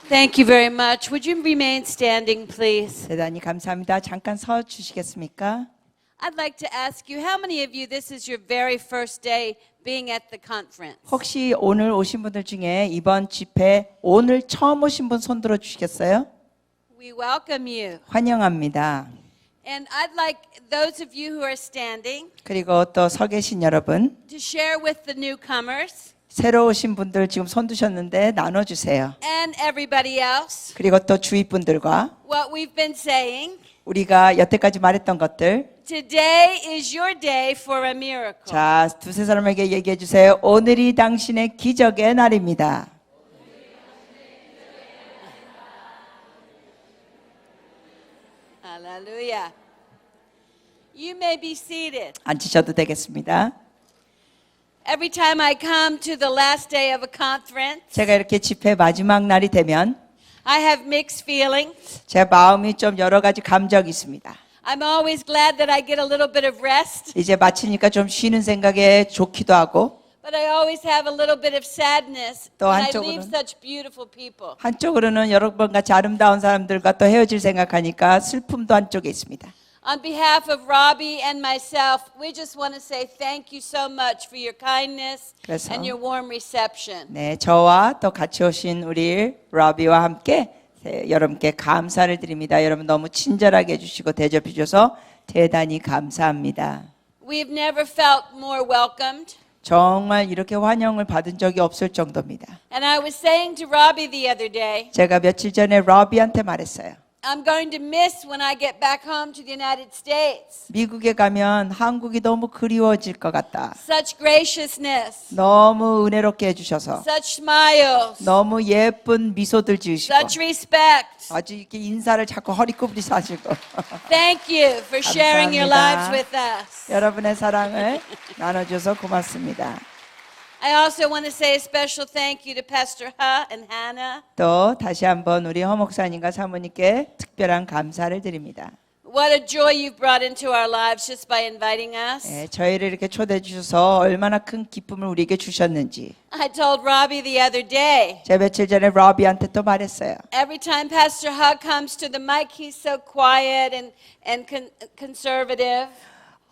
Thank you very much. Would you remain standing, please? 대단히 감사합니다. 잠깐 서 주시겠습니까? I'd like to ask you, how many of you, this is your very first day being at the conference? 혹시 오늘 오신 분들 중에 이번 집회 오늘 처음 오신 분 손들어 주시겠어요? We welcome you. 환영합니다. And I'd like those of you who are standing 그리고 또 서 계신 여러분, to share with the newcomers 새로 오신 분들 지금 손 드셨는데 나눠주세요. and everybody else 그리고 또 주위 분들과 what we've been saying. 우리가 여태까지 말했던 것들. Today is your day for a miracle. 자, 두세 사람에게 얘기해 주세요. 오늘이 당신의 기적의 날입니다. Hallelujah. You may be seated. 앉으셔도 되겠습니다. Every time I come to the last day of a conference, 제가 이렇게 집회 마지막 날이 되면 I have mixed feelings. 제 마음이 좀 여러 가지 감정이 있습니다. I'm always glad that I get a little bit of rest, 이제 마치니까 좀 쉬는 생각에 좋기도 하고 but I always have a little bit of sadness 또 when I 한쪽으로는- leave such beautiful people. 한쪽으로는 여러분같이 아름다운 사람들과 또 헤어질 생각하니까 슬픔도 한쪽에 있습니다. On behalf of Robbie and myself, we just want to say thank you so much for your kindness 그래서- and your warm reception. 네, 저와 또 같이 오신 우리 러비와 함께 여러분께 감사를 드립니다. 여러분 너무 친절하게 해주시고 대접해 주셔서 대단히 감사합니다. We've never felt more welcomed. 정말 이렇게 환영을 받은 적이 없을 정도입니다. And I was saying to Robbie the other day, 제가 며칠 전에 러비한테 말했어요. I'm going to miss when I get back home to the United States. 미국에 가면 한국이 너무 그리워질 것 같다. Such graciousness, 너무 은혜롭게 해주셔서 such smiles, 너무 예쁜 미소들 지으시고 such respect. 아주 이렇게 인사를 자꾸 허리굽리서 하시고 Thank you for sharing your lives 감사합니다. with us. 여러분의 사랑을 나눠줘서 고맙습니다. I also want to say a special thank you to Pastor Ha and Hannah. 또 다시 한번 우리 허 목사님과 사모님께 특별한 감사를 드립니다. What a joy you've brought into our lives just by inviting us. 네, 저희를 이렇게 초대해 주셔서 얼마나 큰 기쁨을 우리에게 주셨는지 I told Robbie the other day, 제가 며칠 전에 러비한테 또 말했어요. every time Pastor Ha comes to the mic, he's so quiet and conservative.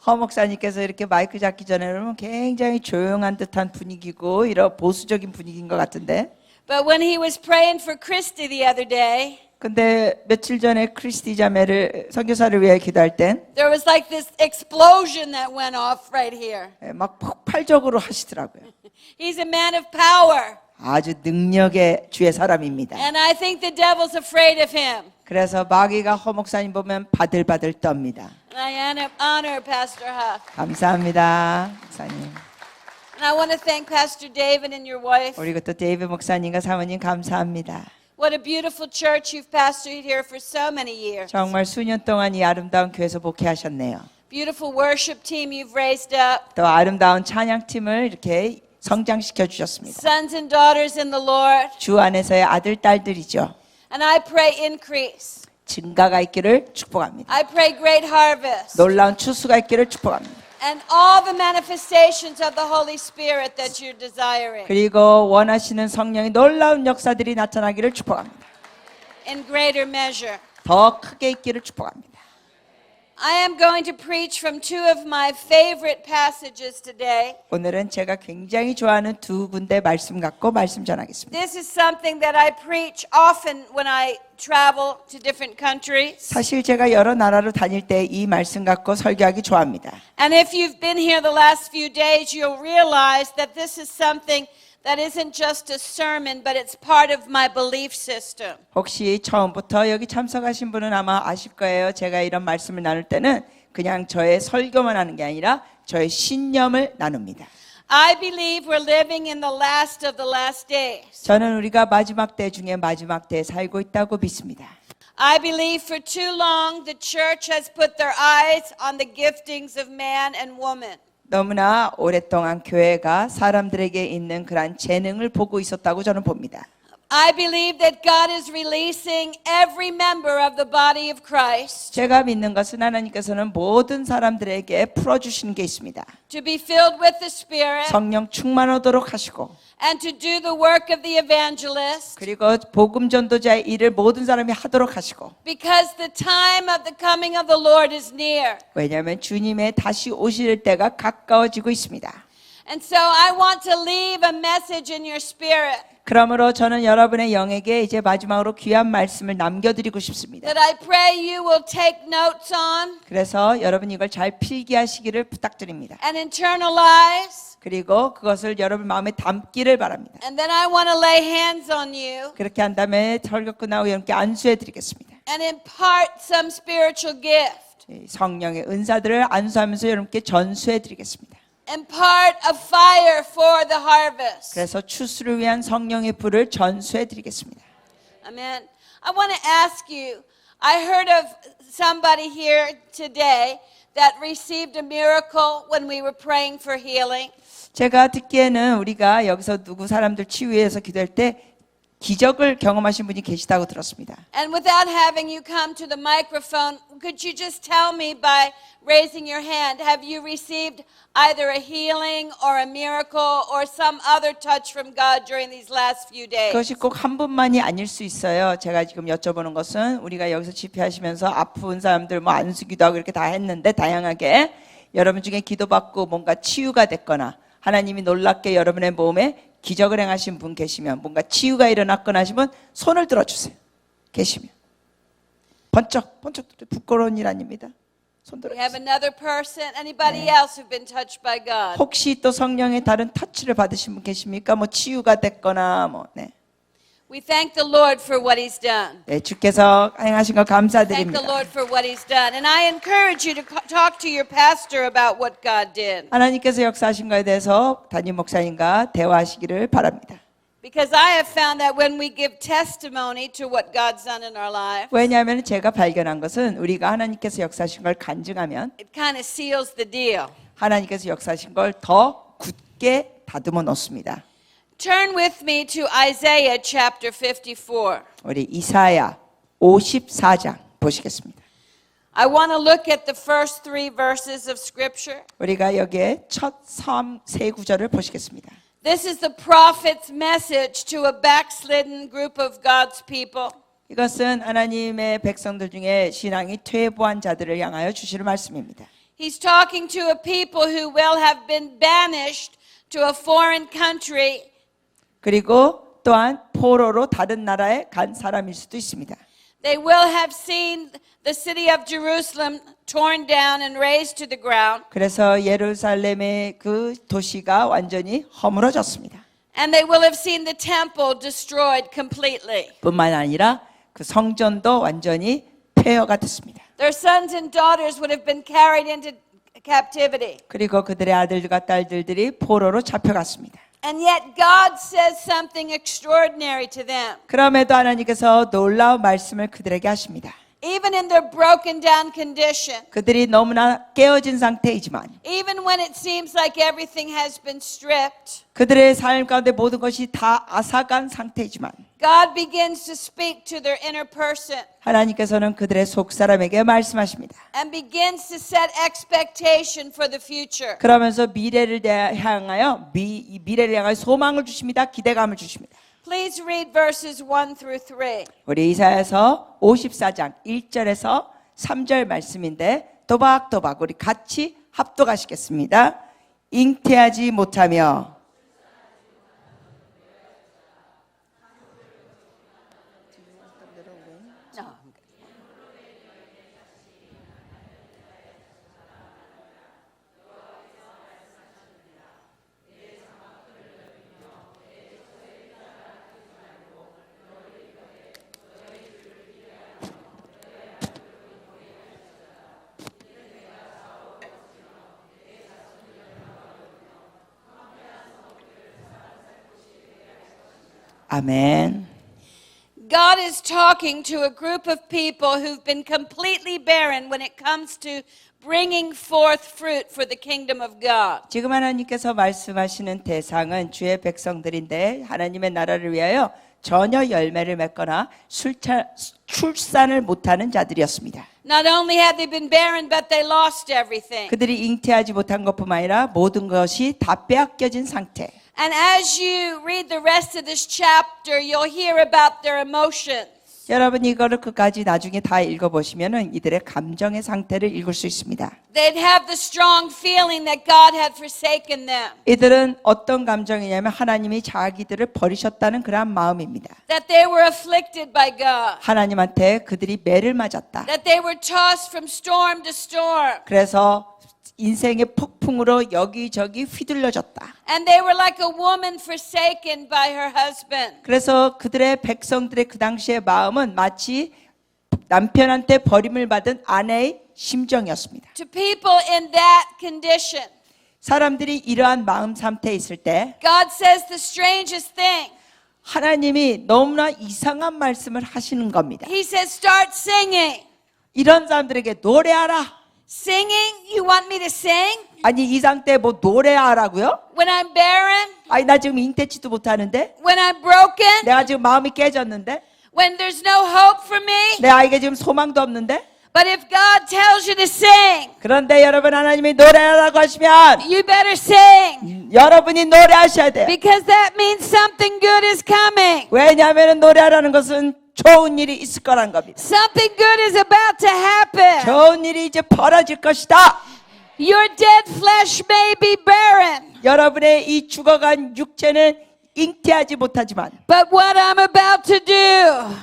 허 목사님께서 이렇게 마이크 잡기 전에는 굉장히 조용한 듯한 분위기고 이런 보수적인 분위기인 것 같은데 But when he was praying for Christy the other day, 근데 며칠 전에 크리스티 자매를 선교사를 위해 기도할 땐 there was like this explosion that went off right here. 막 폭발적으로 하시더라고요. He's a man of power, 아주 능력의 주의 사람입니다. and I think the devil's afraid of him. 그래서 마귀가 허 목사님 보면 바들바들 떱니다. And I honor Pastor Ha. 감사합니다, 목사님. And I want to thank Pastor David and your wife. 우리 또 데이브 목사님과 사모님 감사합니다. What a beautiful church you've pastored here for so many years. 정말 수년 동안 이 아름다운 교회에서 목회하셨네요. Beautiful worship team you've raised up. 또 아름다운 찬양팀을 이렇게 성장시켜 주셨습니다. Sons and daughters in the Lord. 주 안에서의 아들, 딸들이죠. And I pray increase. 증가가 있기를 축복합니다. I pray great harvest. 놀라운 추수가 있기를 축복합니다. And all the manifestations of the Holy Spirit that you're desiring. 그리고 원하시는 성령의 놀라운 역사들이 나타나기를 축복합니다. In greater measure. 더 크게 있기를 축복합니다. I am going to preach from two of my favorite passages today. 오늘은 제가 굉장히 좋아하는 두 군데 말씀 갖고 말씀 전하겠습니다. This is something that I preach often when I travel to different countries. 사실 제가 여러 나라로 다닐 때 이 말씀 갖고 설교하기 좋아합니다. And if you've been here the last few days, you'll realize that this is something that isn't just a sermon, but it's part of my belief system. 혹시 처음부터 여기 참석하신 분은 아마 아실 거예요. 제가 이런 말씀을 나눌 때는 그냥 저의 설교만 하는 게 아니라 저의 신념을 나눕니다. I believe we're living in the last of the last days. 저는 우리가 마지막 때 중에 마지막 때에 살고 있다고 믿습니다. I believe for too long the church has put their eyes on the giftings of man and woman. 너무나 오랫동안 교회가 사람들에게 있는 그러한 재능을 보고 있었다고 저는 봅니다. I believe that God is releasing every member of the body of Christ 제가 믿는 것은 하나님께서는 모든 사람들에게 풀어주시는 게 있습니다. to be filled with the Spirit 성령 충만하도록 하시고 and to do the work of the evangelist 그리고 복음 전도자의 일을 모든 사람이 하도록 하시고 because the time of the coming of the Lord is near. 왜냐하면 주님의 다시 오실 때가 가까워지고 있습니다. And so I want to leave a message in your spirit 그러므로 저는 여러분의 영에게 이제 마지막으로 귀한 말씀을 남겨드리고 싶습니다. that I pray you will take notes on 그래서 여러분 이걸 잘 필기하시기를 부탁드립니다. and internalize. 그리고 그것을 여러분 마음에 담기를 바랍니다. And then I want to lay hands on you 그렇게 한 다음에 설교 끝나고 여러분께 안수해 드리겠습니다. and impart some spiritual gift. 성령의 은사들을 안수하면서 여러분께 전수해 드리겠습니다. Impart a fire for the harvest. 그래서 추수를 위한 성령의 불을 전수해 드리겠습니다. Amen. I want to ask you, I heard of somebody here today that received a miracle when we were praying for healing. 제가 듣기에는 우리가 여기서 누구 사람들 치유해서 기도할 때 기적을 경험하신 분이 계시다고 들었습니다. And without having you come to the microphone, could you just tell me by raising your hand, have you received either a healing or a miracle or some other touch from God during these last few days? 그것이 꼭 한 분만이 아닐 수 있어요. 제가 지금 여쭤보는 것은 우리가 여기서 집회하시면서 아픈 사람들 뭐 안수기도 하고 이렇게 다 했는데 다양하게 여러분 중에 기도받고 뭔가 치유가 됐거나 하나님이 놀랍게 여러분의 몸에 기적을 행하신 분 계시면 뭔가 치유가 일어났거나 하시면 손을 들어주세요. 계시면 번쩍 부끄러운 일 아닙니다. 손 We have 들어주세요. another person, anybody else who've been touched by God? 혹시 또 성령의 다른 터치를 받으신 분 계십니까? 뭐 치유가 됐거나 뭐 네. We thank the Lord for what He's done. 네, 주께서 행하신 거 Thank the 감사드립니다. Lord for what He's done. And I encourage you to talk to your pastor about what God did. 하나님께서 역사하신 거에 대해서 담임 목사님과 대화하시기를 바랍니다. Because I have found that when we give testimony to what God's done in our life, 왜냐하면 제가 발견한 것은 우리가 하나님께서 역사하신 걸 간증하면 it kind of seals the deal. 하나님께서 역사하신 걸 더 굳게 다듬어 놓습니다. Turn with me to Isaiah chapter 54. 우리 이사야 54장 보시겠습니다. I want to look at the first 3 verses of Scripture. 우리가 여기에 첫 세 구절을 보시겠습니다. This is the prophet's message to a backslidden group of God's people. 이것은 하나님의 백성들 중에 신앙이 퇴보한 자들을 향하여 주시는 말씀입니다. He's talking to a people who will have been banished to a foreign country. 그리고 또한 포로로 다른 나라에 간 사람일 수도 있습니다. They will have seen the city of Jerusalem torn down and razed to the ground. 그래서 예루살렘의 그 도시가 완전히 허물어졌습니다. And they will have seen the temple destroyed completely. 뿐만 아니라 그 성전도 완전히 폐허가 됐습니다. Their sons and daughters would have been carried into captivity. 그리고 그들의 아들과 딸들이 포로로 잡혀갔습니다. And yet God says something extraordinary to them. 그럼에도 하나님께서 놀라운 말씀을 그들에게 하십니다. Even in their broken down condition, 그들이 너무나 깨어진 상태이지만 even when it seems like everything has been stripped, 그들의 삶 가운데 모든 것이 다 앗아간 상태이지만 God begins to speak to their inner person 하나님께서는 그들의 속사람에게 말씀하십니다. and begins to set expectation for the future. 그러면서 미래를 향하여 소망을 주십니다. 기대감을 주십니다. Please read verses 1 through 3. 우리 이사야서 54장 1절에서 3절 말씀인데 도박도박 우리 같이 합독하시겠습니다. 잉태하지 못하며 아멘. God is talking to a group of people who've been completely barren when it comes to bringing forth fruit for the kingdom of God. 지금 하나님께서 말씀하시는 대상은 주의 백성들인데 하나님의 나라를 위하여 전혀 열매를 맺거나 출산을 못하는 자들이었습니다. Not only had they been barren, but they lost everything. 그들이 잉태하지 못한 것뿐만 아니라 모든 것이 다 빼앗겨진 상태. And as you read the rest of this chapter, you'll hear about their emotions. 여러분 이거를 끝까지 나중에 다 읽어보시면은 이들의 감정의 상태를 읽을 수 있습니다. They'd have the strong feeling that God had forsaken them, 이들은 어떤 감정이냐면 하나님이 자기들을 버리셨다는 그러한 마음입니다. that they were afflicted by God, 하나님한테 그들이 매를 맞았다. that they were tossed from storm to storm, 그래서 인생의 폭풍으로 여기저기 휘둘려졌다. and they were like a woman forsaken by her husband. 그래서 그들의 백성들의 그 당시의 마음은 마치 남편한테 버림을 받은 아내의 심정이었습니다. To people in that condition, 사람들이 이러한 마음 상태에 있을 때 God says the strangest thing. 하나님이 너무나 이상한 말씀을 하시는 겁니다. He says, start singing. 이런 사람들에게 노래하라. Singing? You want me to sing? 아니 이 상태에 뭐 노래하라고요? When I'm barren? 아니 나 지금 잉태치도 못하는데? When I'm broken? 내가 지금 마음이 깨졌는데? When there's no hope for me? 내 아이가 지금 소망도 없는데? But if God tells you to sing, 그런데 여러분 하나님이 노래하라고 하시면 you better sing. 여러분이 노래하셔야 돼요. Because that means something good is coming. 왜냐하면 노래하라는 것은 좋은 일이 있을 거란 겁니다. Something good is about to happen. 좋은 일이 이제 벌어질 것이다. Your dead flesh may be barren, 여러분의 이 죽어간 육체는 잉태하지 못하지만 but what I'm about to do,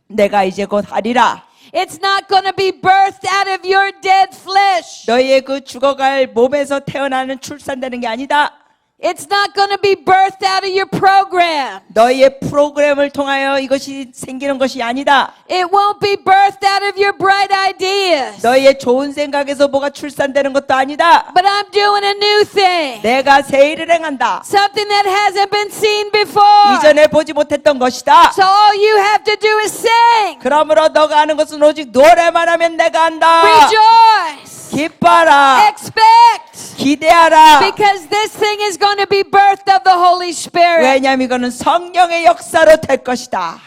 내가 이제 곧 하리라. it's not going to be birthed out of your dead flesh. 너희의 그 죽어갈 몸에서 태어나는 출산되는 게 아니다. It's not going to be birthed out of your program. 너희의 프로그램을 통하여 이것이 생기는 것이 아니다. It won't be birthed out of your bright ideas. 너희의 좋은 생각에서 뭐가 출산되는 것도 아니다. But I'm doing a new thing. 내가 새 일을 행한다. Something that hasn't been seen before. 이전에 보지 못했던 것이다. So all you have to do is sing. 그러므로 너가 하는 것은 오직 노래만 하면 내가 한다. Rejoice. 기뻐라. Expect. 기대하라. Because this thing is going to be birthed of the Holy Spirit. 왜냐하면 이거는 성령의 역사로 될 것이다.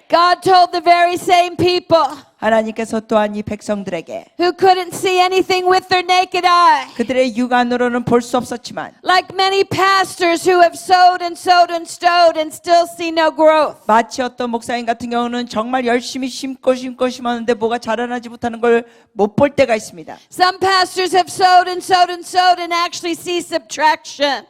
God told the very same people 하나님께서 또한 이 백성들에게 who couldn't see anything with their naked eye, 그들의 육안으로는 볼 수 없었지만 like many pastors who have sowed and sowed and sowed and still see no growth. 마치 어떤 목사님 같은 경우는 정말 열심히 심고 심었는데 뭐가 자라나지 못하는 걸 못 볼 때가 있습니다. Some pastors have sowed and sowed and sowed and actually see subtraction.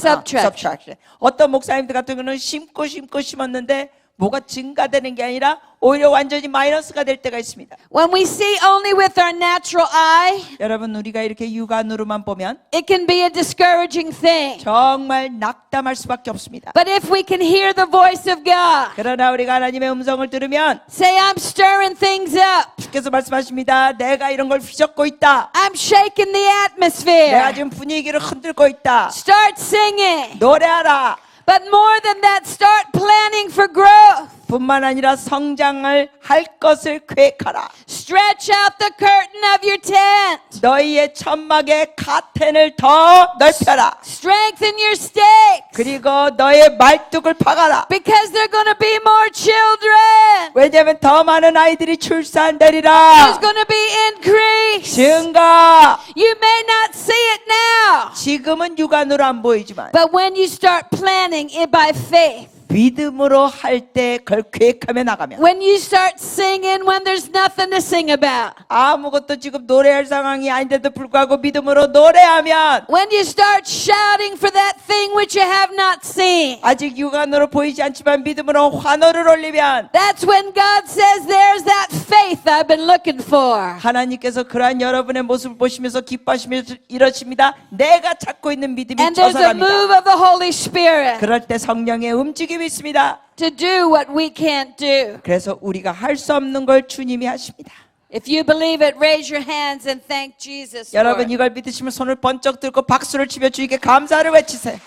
subtraction. 어떤 목사님들 같은 경우는 심고 심었는데 뭐가 증가되는 게 아니라 오히려 완전히 마이너스가 될 때가 있습니다. When we see only with our natural eye, 여러분 우리가 이렇게 육안으로만 보면 it can be a discouraging thing. 정말 낙담할 수밖에 없습니다. But if we can hear the voice of God, 그러나 우리가 하나님의 음성을 들으면 say, I'm stirring things up. 주께서 말씀하십니다. 내가 이런 걸 휘젓고 있다. I'm shaking the 내가 atmosphere. 지금 분위기를 흔들고 있다. Start singing. 노래하라. But more than that, start planning for growth. 뿐만 아니라 성장을 할 것을 계획하라. Stretch out the curtain of your tent. 너희의 천막의 카텐을 더 넓혀라. Strengthen your stakes. 그리고 너의 말뚝을 박아라. Because there are going to be more children. 왜냐하면 더 많은 아이들이 There's 출산되리라. going to be increase. 증가. You may not see it now. 지금은 육안으로 안 보이지만 But when you start planning it by faith, 믿음으로 할 때 그걸 계획하며 나가면 when you start singing when there's nothing to sing about, 아무것도 지금 노래할 상황이 아닌데도 불구하고 믿음으로 노래하면 when you start shouting for that thing which you have not seen, 아직 육안으로 보이지 않지만 믿음으로 환호를 올리면 that's when God says, there's that faith I've been looking for. 하나님께서 그러한 여러분의 모습을 보시면서 기뻐하시면서 이러십니다. 내가 찾고 있는 믿음이 And 저 there's a 사람이다. move of the Holy Spirit 그럴 때 성령의 움직임이 있습니다. to do what we can't do. 그래서 우리가 할 수 없는 걸 주님이 하십니다. If you believe it, raise your hands and thank Jesus for 여러분 it. 이걸 믿으시면 손을 번쩍 들고 박수를 치며 주님께 감사를 외치세요.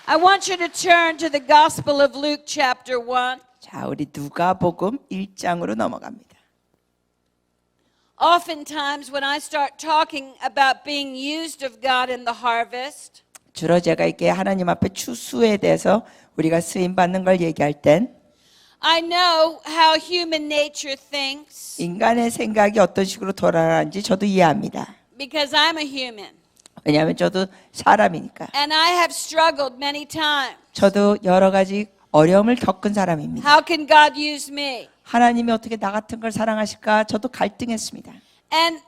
I want you to turn to the Gospel of Luke chapter 1. 자, 우리 누가복음 1장으로 넘어갑니다. Oftentimes when I start talking about being used of God in the harvest, 주로 제가 이렇게 하나님 앞에 추수에 대해서 우리가 쓰임 받는 걸 얘기할 땐 I know how human nature thinks 인간의 생각이 어떤 식으로 돌아가는지 저도 이해합니다. because I'm a human. 왜냐하면 저도 사람이니까. And I have struggled many times. 저도 여러 가지 어려움을 겪은 사람입니다. How can God use me? 하나님이 어떻게 나 같은 걸 사랑하실까? 저도 갈등했습니다. And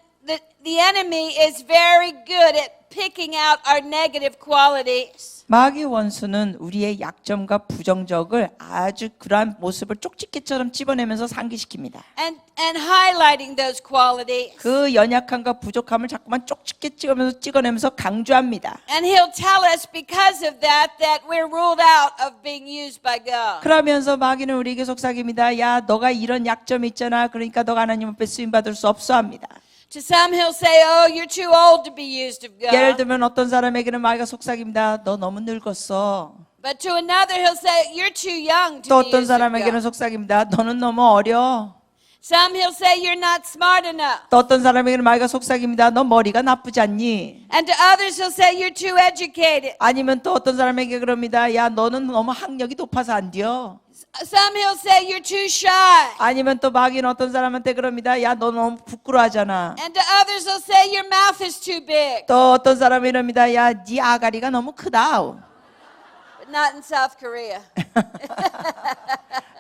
the enemy is very good at picking out our negative qualities. 마귀 원수는 우리의 약점과 부정적을 아주 그러한 모습을 쪽집게처럼 집어내면서 상기시킵니다. And highlighting those qualities. 그 연약함과 부족함을 자꾸만 쪽집게 찍어내면서 강조합니다. And he'll tell us because of that we're ruled out of being used by God. 그러면서 마귀는 우리에게 속삭입니다. 야, 너가 이런 약점이 있잖아. 그러니까 너가 하나님 앞에 쓰임 받을 수 없어 합니다. To some he'll say, oh, you're too old to be used of 예를 God. 들면 어떤 사람에게는 마귀가 속삭입니다. 너 너무 늙었어. But to another he'll say, you're too young 또 to be 어떤 used of 사람에게는 God. 속삭입니다. 너는 너무 어려. Some he'll say, you're not smart enough. 또 어떤 사람에게는 마귀가 속삭입니다. 너 머리가 나쁘지 않니? And to others he'll say, you're too educated. 아니면 또 어떤 사람에게 그럽니다. 야, 너는 너무 학력이 높아서 안 돼요. Some he'll say, you're too shy. 아니면 또 마귀는 어떤 사람한테 그럽니다. 야, 너 너무 부끄러워하잖아. And to others he'll say, your mouth is too big. 또 어떤 사람이 이럽니다. 야, 네 아가리가 너무 크다. But not in South Korea.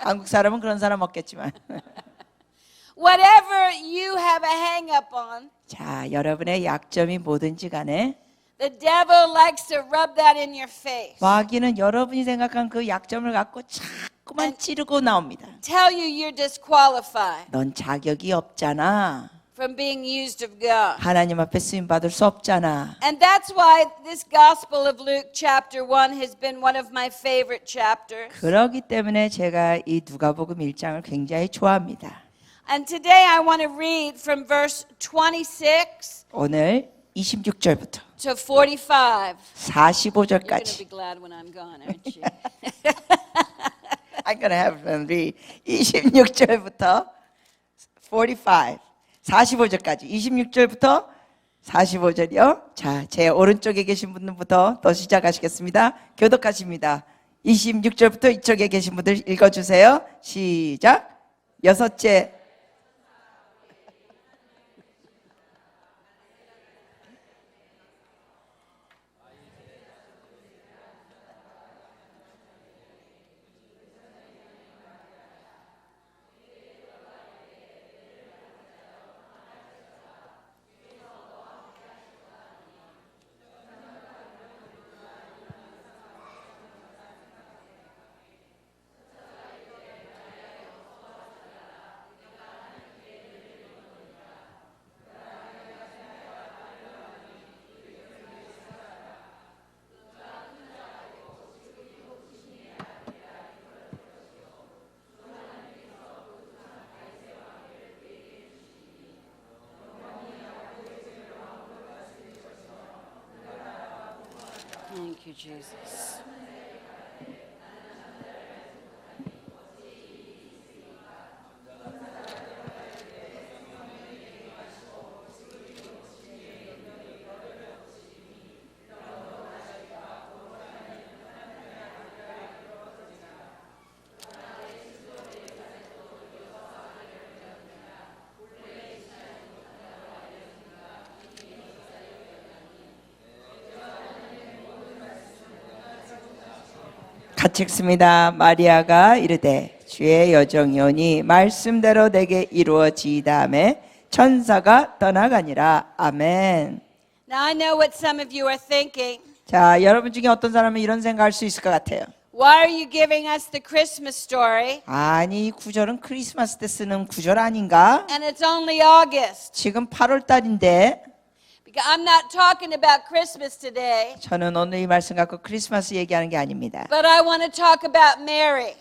한국 사람은 그런 사람 없겠지만. Whatever you have a hang up on, 자, 여러분의 약점이 뭐든지 간에 the devil likes to rub that in your face. 마귀는 여러분이 생각한 그 약점을 갖고 자꾸만 찌르고 나옵니다. Tell you you're disqualified 넌 자격이 없잖아. from being used of God. 하나님 앞에 쓰임 받을 수 없잖아. And that's why this Gospel of Luke chapter 1 has been one of my favorite chapters. 그렇기 때문에 제가 이 누가복음 1장을 굉장히 좋아합니다. And today I want to read from verse 26 오늘 26절부터 to 45. You're going to be 45절까지 glad when I'm gone, aren't you? I'm gonna have them read 26절부터 45절까지 26절부터 45절이요. 자, 제 오른쪽에 계신 분들부터 또 시작하시겠습니다. 교독하십니다. 26절부터 이쪽에 계신 분들 읽어주세요. 시작. 여섯째 Thank you, Jesus. 같이 읽습니다. 마리아가 이르되 주의 여정이오니 말씀대로 내게 이루어지다음에 천사가 떠나가니라. 아멘. Now I know what some of you are thinking. 자, 여러분 중에 어떤 사람은 이런 생각할 수 있을 것 같아요. Why are you giving us the Christmas story? 아니, 이 구절은 크리스마스 때 쓰는 구절 아닌가? And it's only August. 지금 8월 달인데 Because I'm not talking about Christmas today, 저는 오늘 이 말씀 갖고 크리스마스 얘기하는 게 아닙니다. but I want to talk about Mary.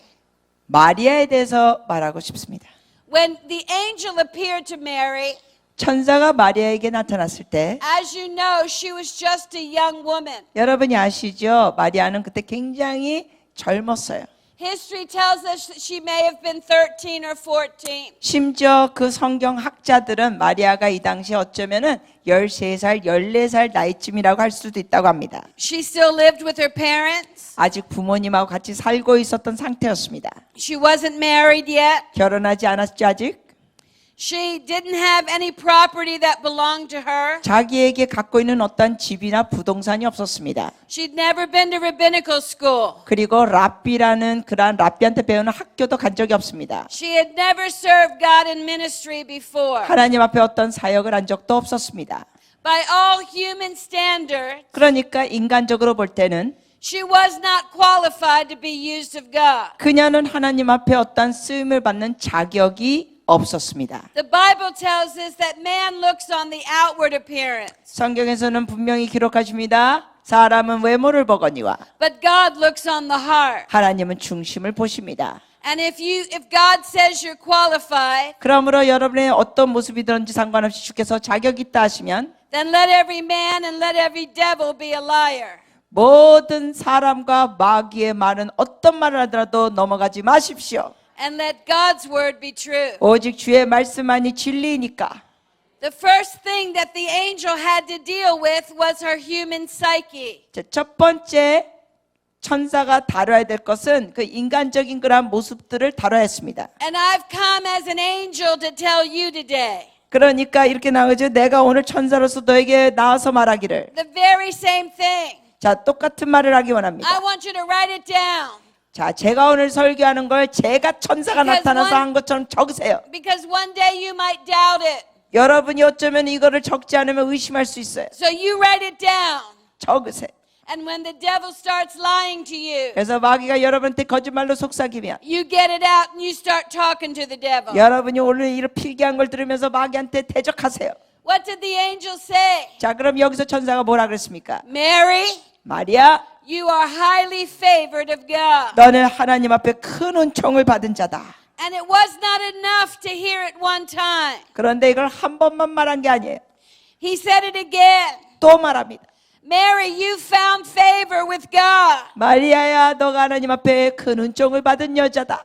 마리아에 대해서 말하고 싶습니다. When the angel appeared to Mary, 천사가 마리아에게 나타났을 때 as you know, she was just a young woman. 여러분이 아시죠? 마리아는 그때 굉장히 젊었어요. History tells us that she may have been 13 or 14. 심지어 그 성경 학자들은 마리아가 이 당시에 어쩌면은 13살, 14살 나이쯤이라고 할 수도 있다고 합니다. She still lived with her parents. 아직 부모님하고 같이 살고 있었던 상태였습니다. She wasn't married yet. 결혼하지 않았죠, 아직? She didn't have any property that belonged to her. 자기에게 갖고 있는 어떤 집이나 부동산이 없었습니다. She'd never been to rabbinical school. 그리고 랍비라는 그러한 랍비한테 배우는 학교도 간 적이 없습니다. She had never served God in ministry before. 하나님 앞에 어떤 사역을 한 적도 없었습니다. By all human standards, 그러니까 인간적으로 볼 때는 she was not qualified to be used of God. 그녀는 하나님 앞에 어떤 쓰임을 받는 자격이 없었습니다. The Bible tells us that man looks on the outward appearance, 성경에서는 분명히 기록하십니다. 사람은 외모를 보거니와 but God looks on the heart. 하나님은 중심을 보십니다. And if God says you're qualified, 그러므로 여러분의 어떤 모습이든지 상관없이 주께서 자격 있다 하시면 then let every man and let every devil be a liar. 모든 사람과 마귀의 말은 어떤 말을 하더라도 넘어가지 마십시오. And let God's word be true. 오직 주의 말씀만이 진리이니까. The first thing that the angel had to deal with was her human psyche. 첫 번째 천사가 다뤄야 될 것은 그 인간적인 그러한 모습들을 다뤄야 했습니다. And I've come as an angel to tell you today. 그러니까 이렇게 나오죠. 내가 오늘 천사로서 너에게 나와서 말하기를. The very same thing. 자, 똑같은 말을 하기 원합니다. I want you to write it down. 자, 제가 오늘 설교하는 걸 제가 천사가 나타나서 한 것처럼 적으세요. Because one day you might doubt it. 여러분이 어쩌면 이거를 적지 않으면 의심할 수 있어요. So you write it down. 적으세요. And when the devil starts lying to you, 그래서 마귀가 여러분한테 거짓말로 속삭이면 you get it out and you start talking to the devil. 여러분이 오늘 이런 필기한 걸 들으면서 마귀한테 대적하세요. What did the angel say? 자, 그럼 여기서 천사가 뭐라 그랬습니까? Mary, 마리아, you are highly favored of God. 너는 하나님 앞에 큰 은총을 받은 자다. And it was not enough to hear it one time. 그런데 이걸 한 번만 말한 게 아니에요. He said it again. 또 말합니다. Mary, you found favor with God. 마리아야, 너가 하나님 앞에 큰 은총을 받은 여자다.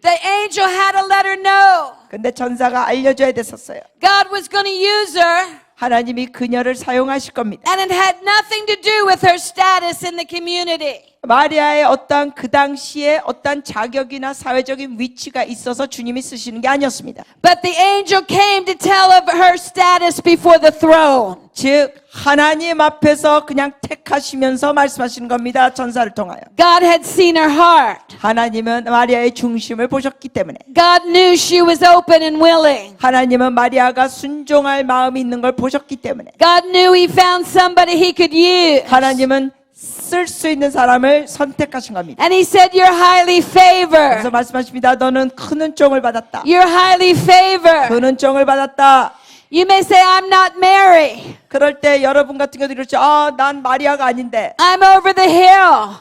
The angel had to let her know 근데 천사가 알려줘야 됐었어요. God was going to use her, 하나님이 그녀를 사용하실 겁니다. and it had nothing to do with her status in the community. 마리아의 어떠한 그 당시에 어떠한 자격이나 사회적인 위치가 있어서 주님이 쓰시는 게 아니었습니다. But the angel came to tell of her status before the throne. 즉 하나님 앞에서 그냥 택하시면서 말씀하시는 겁니다. 천사를 통하여. God had seen her heart. 하나님은 마리아의 중심을 보셨기 때문에 God knew she was open and willing. 하나님은 마리아가 순종할 마음이 있는 걸 보셨기 때문에 God knew he found somebody he could use. 하나님은 쓸 수 있는 사람을 선택하신 겁니다. And he said, you're highly 그래서 favored. 말씀하십니다. 너는 큰 은총을 받았다. You're highly favored. 큰 은총을 받았다. You may say, I'm not Mary. 그럴 때 여러분 같은 경우도 이렇죠. 난 마리아가 아닌데. I'm over the hill.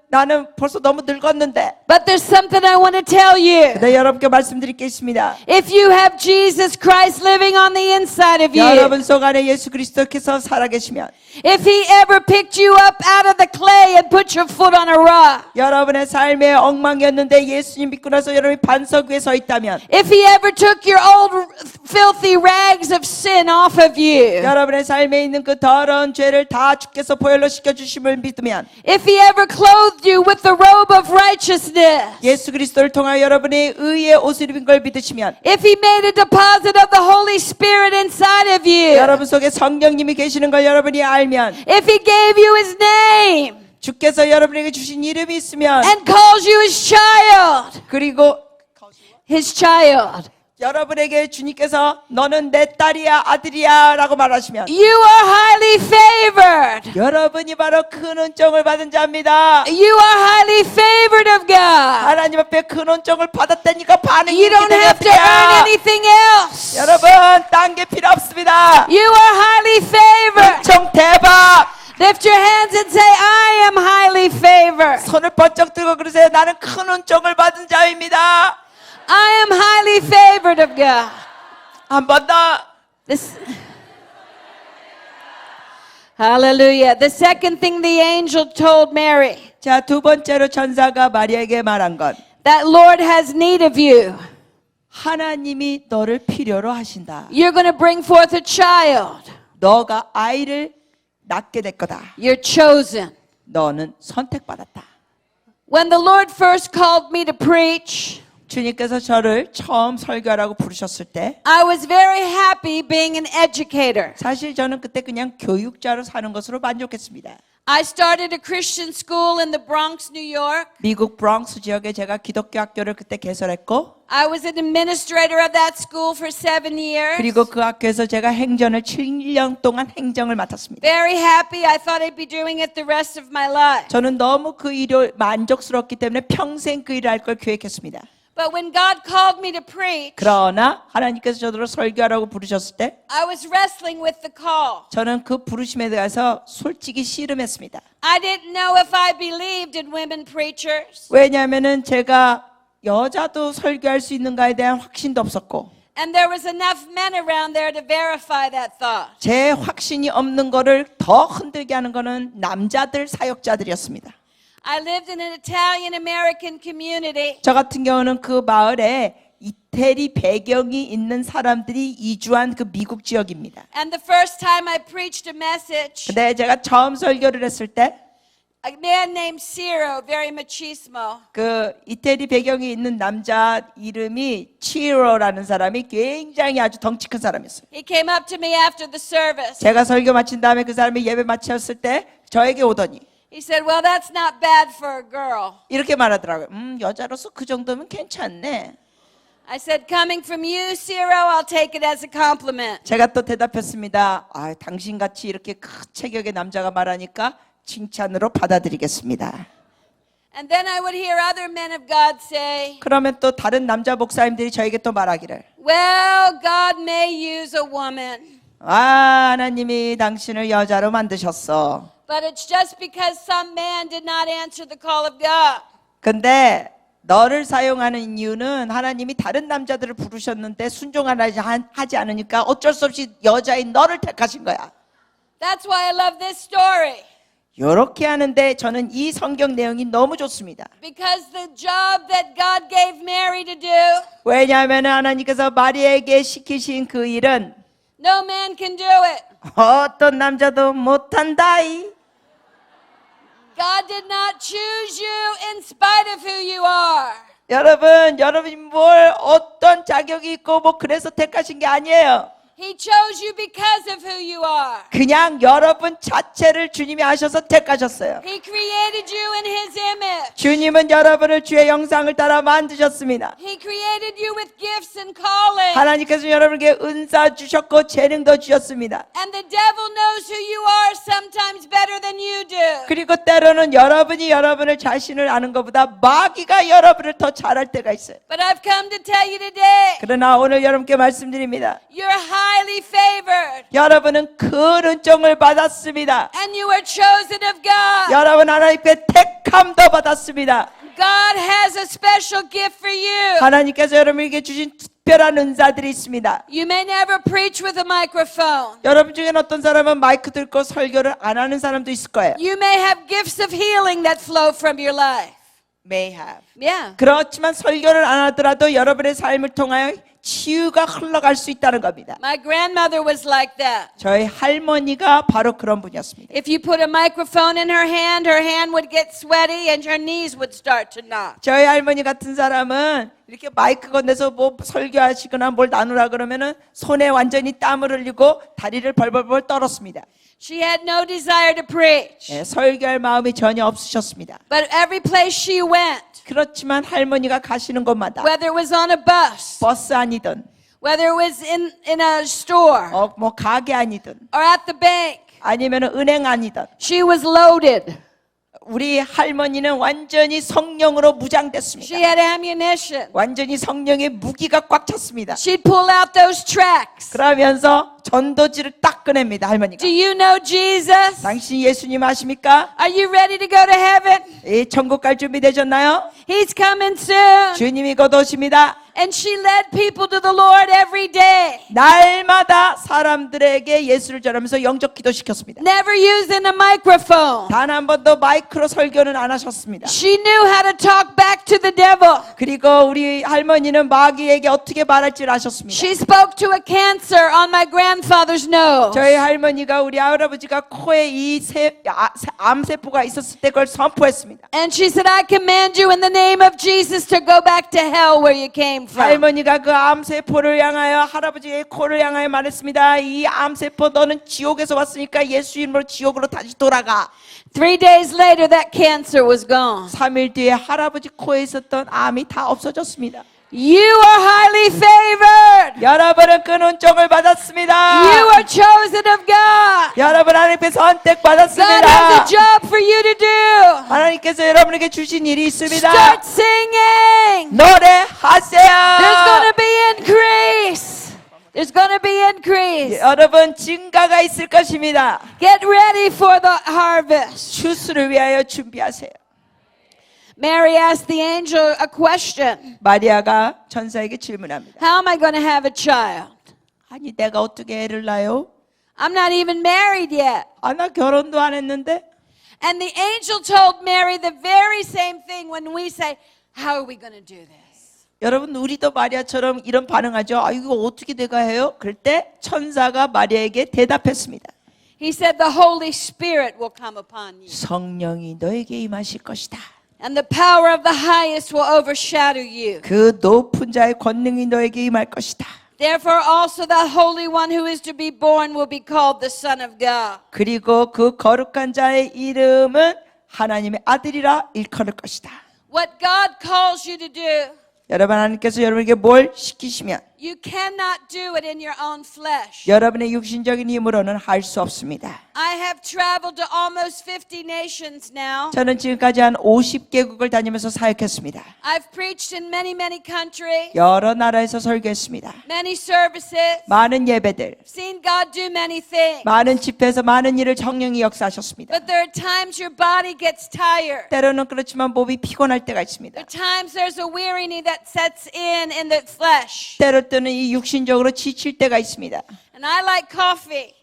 나는 벌써 너무 늙었는데. But there's something I want to tell you. 근데 여러분께 말씀드릴 게 있습니다. If you have Jesus Christ living on the inside of you, 여러분 속 안에 예수 그리스도께서 살아계시면 if he ever picked you up out of the clay and put your foot on a rock, 여러분의 삶의 엉망이었는데 예수님 믿고 나서 여러분이 반석 위에 서 있다면 if he ever took your old filthy rags of sin off of you, 여러분의 삶에 있는 그 더러운 죄를 다 주께서 보혈로 씻겨주심을 믿으면 if he ever clothed you with the robe of righteousness, 예수 그리스도를 통하여 여러분이 의의 옷을 입은 걸 믿으시면 if he made a deposit of the Holy Spirit inside of you, 여러분 속에 성령님이 계시는 걸 여러분이 알면 if he gave you his name 주께서 여러분에게 주신 이름이 있으면 and calls you his child, 그리고 his child, 여러분에게 주님께서 너는 내 딸이야 아들이야 라고 말하시면 you are highly favored. 여러분이 바로 큰 은총을 받은 자입니다. You are highly favored of God. 하나님 앞에 큰 은총을 받았다니까 반응이 You 이렇게 don't have to earn 되겠습니다. anything else. 여러분 딴 게 필요 없습니다. You are highly favored. 은총 대박. Lift your hands and say, I am highly favored. 손을 번쩍 들고 그러세요. 나는 큰 은총을 받은 자입니다. I am highly favored of God. 한 번 더. Hallelujah. The second thing the angel told Mary. 자, 두 번째로 천사가 마리아에게 말한 건 that Lord has need of you. 하나님이 너를 필요로 하신다. You're going to bring forth a child. 너가 아이를 낳게 될 거다. You're chosen. 너는 선택받았다. When the Lord first called me to preach, 주님께서 저를 처음 설교하라고 부르셨을 때 I was very happy being an educator. 사실 저는 그때 그냥 교육자로 사는 것으로 만족했습니다. I started a Christian school in the Bronx, New York. 미국 브롱스 지역에 제가 기독교 학교를 그때 개설했고 I was an administrator of that school for 7 years. 그리고 그 학교에서 제가 행전을 7년 동안 행정을 맡았습니다. Very happy. I thought I'd be doing it the rest of my life. 저는 너무 그 일을 만족스럽기 때문에 평생 그 일을 할 걸 계획했습니다. But when God called me to preach, 그러나 하나님께서 저를 설교하라고 부르셨을 때 I was wrestling with the call. 저는 그 부르심에 대해서 솔직히 씨름했습니다. I didn't know if I believed in women preachers. 왜냐하면은 제가 여자도 설교할 수 있는가에 대한 확신도 없었고 And there was enough men around there to verify that thought. 제 확신이 없는 거를 더 흔들게 하는 거는 남자들 사역자들이었습니다. I lived in an Italian American community. 저 같은 경우는 그 마을에 이태리 배경이 있는 사람들이 이주한 그 미국 지역입니다. And the first time I preached a message, 근데 제가 처음 설교를 했을 때 a man named Ciro, very machismo, 그 이태리 배경이 있는 남자 이름이 치로라는 사람이 굉장히 아주 덩치 큰 사람이었어요. he came up to me after the service. 제가 설교 마친 다음에 그 사람이 예배 마쳤을 때 저에게 오더니 He said, well, that's not bad for a girl. 이렇게 말하더라고요. 여자로서 그 정도면 괜찮네. I said, coming from you, Ciro, I'll take it as a compliment. 제가 또 대답했습니다. 당신같이 이렇게 큰 체격의 남자가 말하니까 칭찬으로 받아들이겠습니다. And then I would hear other men of God say, 그러면 또 다른 남자 목사님들이 저에게 또 말하기를 well, God may use a woman, 하나님이 당신을 여자로 만드셨어. but it's just because some man did not answer the call of God. 근데 너를 사용하는 이유는 하나님이 다른 남자들을 부르셨는데 순종하지 않으니까 어쩔 수 없이 여자인 너를 택하신 거야. That's why I love this story. 이렇게 하는데 저는 이 성경 내용이 너무 좋습니다. Because the job that God gave Mary to do, 왜냐하면 하나님께서 마리아에게 시키신 그 일은 no man can do it. 어떤 남자도 못한다이. God did not choose you in spite of who you are. 여러분이 뭘 어떤 자격이 있고 뭐 그래서 택하신 게 아니에요. He chose you because of who you are. 그냥 여러분 자체를 주님이 아셔서 택하셨어요. He created you in His image. 주님은 여러분을 주의 영상을 따라 만드셨습니다. He created you with gifts and calling. 하나님께서 여러분에게 은사 주셨고 재능도 주셨습니다. And the devil knows who you are sometimes better than you do. 그리고 때로는 여러분이 여러분을 자신을 아는 것보다 마귀가 여러분을 더 잘할 때가 있어요. But I've come to tell you today, 그러나 오늘 여러분께 말씀드립니다. you're highly favored. 여러분은 큰 은총을 받았습니다. And you are chosen of God. 여러분 하나님께 택함도 받았습니다. God has a special gift for you. 하나님께서 여러분에게 주신 특별한 은사들이 있습니다. You may never preach with a microphone. 여러분 중에는 어떤 사람은 마이크 들고 설교를 안 하는 사람도 있을 거예요. You may have gifts of healing that flow from your life. May have. Yeah. 그렇지만 설교를 안 하더라도 여러분의 삶을 통하여 치유가 흘러갈 수 있다는 겁니다. My grandmother was like that. 저희 할머니가 바로 그런 분이었습니다. If you put a microphone in her hand would get sweaty and her knees would start to knock. 저희 할머니 같은 사람은 이렇게 마이크 건네서 뭐 설교하시거나 뭘 나누라 그러면은 손에 완전히 땀을 흘리고 다리를 벌벌벌 떨었습니다. She had no desire to preach. 네, 설교할 마음이 전혀 없으셨습니다. But every place she went, 그렇지만 할머니가 가시는 곳마다 whether it was on a bus, 버스 아니든 whether it was in a store 뭐 가게 아니든 or at the bank, 아니면 은행 아니든 she was loaded. 우리 할머니는 완전히 성령으로 무장됐습니다. She had ammunition. 완전히 성령의 무기가 꽉 찼습니다. She'd pull out those tracts. 그러면서 전도지를 딱 꺼냅니다. 할머니가. Do you know Jesus? 당신 예수님 아십니까? Are you ready to go to heaven? 이 천국 갈 준비 되셨나요? He's coming soon. 주님이 곧 오십니다. And she led people to the Lord every day. 날마다 사람들에게 예수를 전하면서 영적 기도시켰습니다. Never using a microphone. 단 한 번도 마이크로 설교는 안 하셨습니다. She knew how to talk back to the devil. 그리고 우리 할머니는 마귀에게 어떻게 말할지를 아셨습니다. She spoke to a cancer on my grandfather's nose. 저희 할머니가 우리 할아버지가 코에 이 암세포가 있었을 때 그걸 선포했습니다. And she said, I command you in the name of Jesus to go back to hell where you came from. 할머니가 그 암세포를 향하여 할아버지의 코를 향하여 말했습니다. 이 암세포 너는 지옥에서 왔으니까 예수 이름으로 지옥으로 다시 돌아가. 3 days later, that cancer was gone. 3일 뒤에 할아버지 코에 있었던 암이 다 없어졌습니다. You are highly favored. 여러분은 그 은총을 받았습니다. You are chosen of God. 여러분 하나님께 God has a 선택받았습니다. job for you to do. 하나님께서 여러분에게 주신 일이 있습니다. Start singing. 노래하세요. There's going to be increase. There's going to be increase. 여러분 증가가 있을 것입니다. Get ready for the harvest. 추수를 위하여 준비하세요. Mary asked the angel a question. 마리아가 천사에게 질문합니다. How am I going to have a child? 아니 내가 어떻게 애를 낳아요? I'm not even married yet. 아, 나 결혼도 안 했는데. And the angel told Mary the very same thing when we say, how are we going to do this? 여러분 우리도 마리아처럼 이런 반응하죠. 아 이거 어떻게 내가 해요? 그럴 때 천사가 마리아에게 대답했습니다. He said, the Holy Spirit will come upon you. 성령이 너에게 임하실 것이다. And the power of the highest will overshadow you. 그 높은 자의 권능이 너에게 임할 것이다. Therefore also the Holy One who is to be born will be called the Son of God. 그리고 그 거룩한 자의 이름은 하나님의 아들이라 일컬을 것이다. What God calls you to do, 여러분 하나님께서 여러분에게 뭘 시키시면 you cannot do it in your own flesh. 여러분의 육신적인 힘으로는 할 수 없습니다. I have traveled to almost 50 nations now. 저는 지금까지 한 50개국을 다니면서 사역했습니다. I've preached in many, many countries, 여러 나라에서 설교했습니다. many services, 많은 예배들, seen God do many things. 많은 집회에서 많은 일을 성령이 역사하셨습니다. But there are times your body gets tired. 때로는 그렇지만 몸이 피곤할 때가 있습니다. There are times there's a weariness that sets in the flesh. 때로 때는 이 육신적으로 지칠 때가 있습니다. And I like coffee.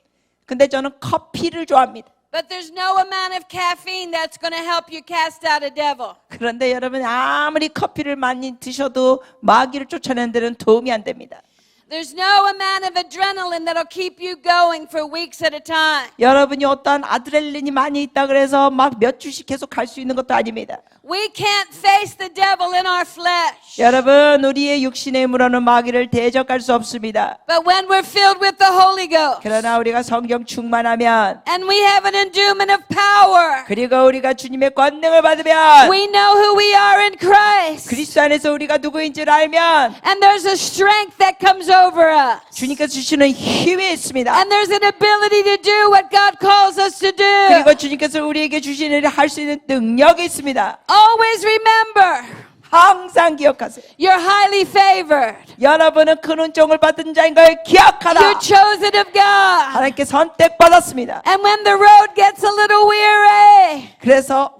근데 저는 커피를 좋아합니다. But there's no amount of caffeine that's going to help you cast out a devil. 그런데 여러분 아무리 커피를 많이 드셔도 마귀를 쫓아내는 데는 도움이 안 됩니다. There's no amount of adrenaline that'll keep you going for weeks at a time. 여러분이 어떠한 아드레날린이 많이 있다 그래서 막 몇 주씩 계속 갈 수 있는 것도 아닙니다. We can't face the devil in our flesh. 여러분 우리의 육신의 힘으로는 마귀를 대적할 수 없습니다. But when we're filled with the Holy Ghost 그러나 우리가 성령 충만하면 and we have an endowment of power, 그리고 우리가 주님의 권능을 받으면 we know who we are in Christ. 그리스도 안에서 우리가 누구인지를 알면 And there's a strength that comes over us. 주님께서 주시는 힘이 있습니다. And there's an ability to do what God calls us to do. 그리고 주님께서 우리에게 주시는 일을 할 수 있는 능력이 있습니다. Always remember, 항상 기억하세요. you're highly favored. 여러분은 큰 은총을 받은 자인 걸 기억하라. You're chosen of God. 하나님께 선택받았습니다. And when the road gets a little weary, 그래서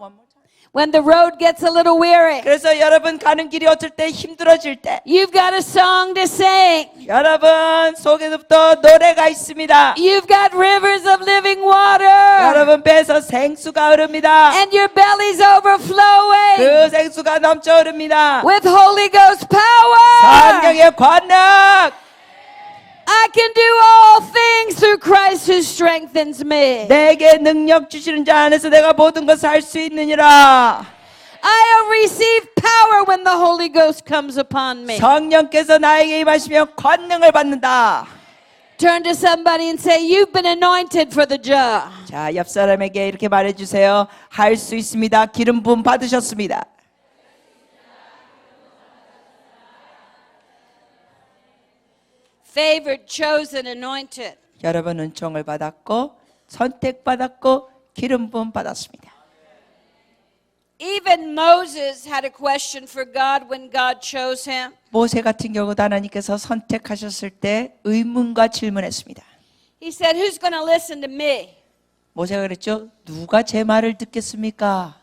when the road gets a little weary, 여러분 가는 길이 어쩔 때 힘들어질 때 you've got a song to sing. 여러분 속에서부터 노래가 있습니다. You've got rivers of living water. 여러분 배에서 생수가 흐릅니다. And your belly's overflowing 그 생수가 넘쳐 흐릅니다. with Holy Ghost power. 성령의 권능. I can do all things through Christ who strengthens me. 내게 능력 주시는 자 안에서 내가 모든 것을 할 수 있느니라. I'll receive power when the Holy Ghost comes upon me. 성령께서 나에게 임하시면 권능을 받는다. Turn to somebody and say, you've been anointed for the job. 자, 옆 사람에게 이렇게 말해주세요. 할 수 있습니다. 기름 부음 받으셨습니다. Favored, chosen, anointed. 여러분 은총을 받았고 선택받았고 기름 부음 받았습니다. Even Moses had a question for God when God chose him. 모세 같은 경우도 하나님께서 선택하셨을 때 의문과 질문했습니다. He said, who's going to listen to me? 모세가 그랬죠. 누가 제 말을 듣겠습니까?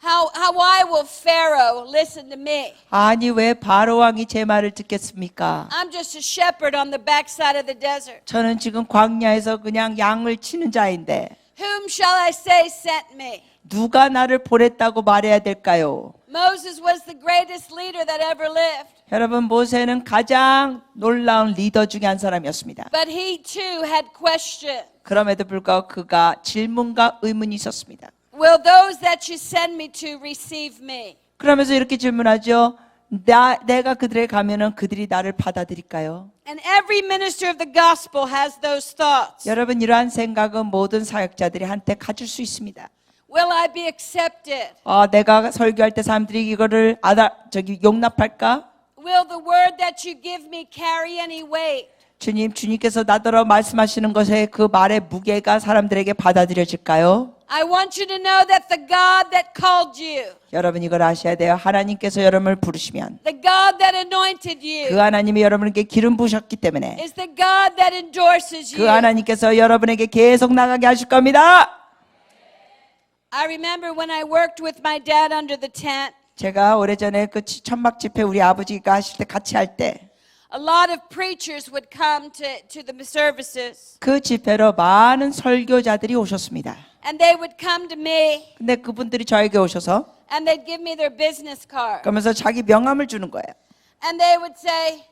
why will Pharaoh listen to me? 아니 왜 바로 왕이 제 말을 듣겠습니까? I'm just a shepherd on the backside of the desert. 저는 지금 광야에서 그냥 양을 치는 자인데 Whom shall I say sent me? 누가 나를 보냈다고 말해야 될까요? Moses was the greatest leader that ever lived, 여러분 모세는 가장 놀라운 리더 중에 한 사람이었습니다. but he too had questions. 그럼에도 불구하고 그가 질문과 의문이 있었습니다. Will those that you send me to receive me? 그러면서 이렇게 질문하죠. 내가 그들에 가면은 그들이 나를 받아들일까요? And every minister of the gospel has those thoughts. 여러분 이러한 생각은 모든 사역자들이 한테 가질 수 있습니다. Will I be accepted? 내가 설교할 때 사람들이 이거를 용납할까? Will the word that you give me carry any weight? 주님께서 나더러 말씀하시는 것에 그 말의 무게가 사람들에게 받아들여질까요? I want you to know that the God that called you, 여러분 이걸 아셔야 돼요. 하나님께서 여러분을 부르시면 the God that anointed 그 you, 하나님이 여러분에게 기름 부으셨기 때문에 is the God that endorses 그 you. 하나님께서 여러분에게 계속 나가게 하실 겁니다. I remember when I worked with my dad under the tent, 제가 오래전에 그 천막 집회 우리 아버지가 하실 때 같이 할 때 a lot of preachers would come to the services, 그 집회로 많은 설교자들이 오셨습니다. and they would come to me 근데 그분들이 저에게 오셔서 and they'd give me their business card. 그러면서 자기 명함을 주는 거예요. And they would say,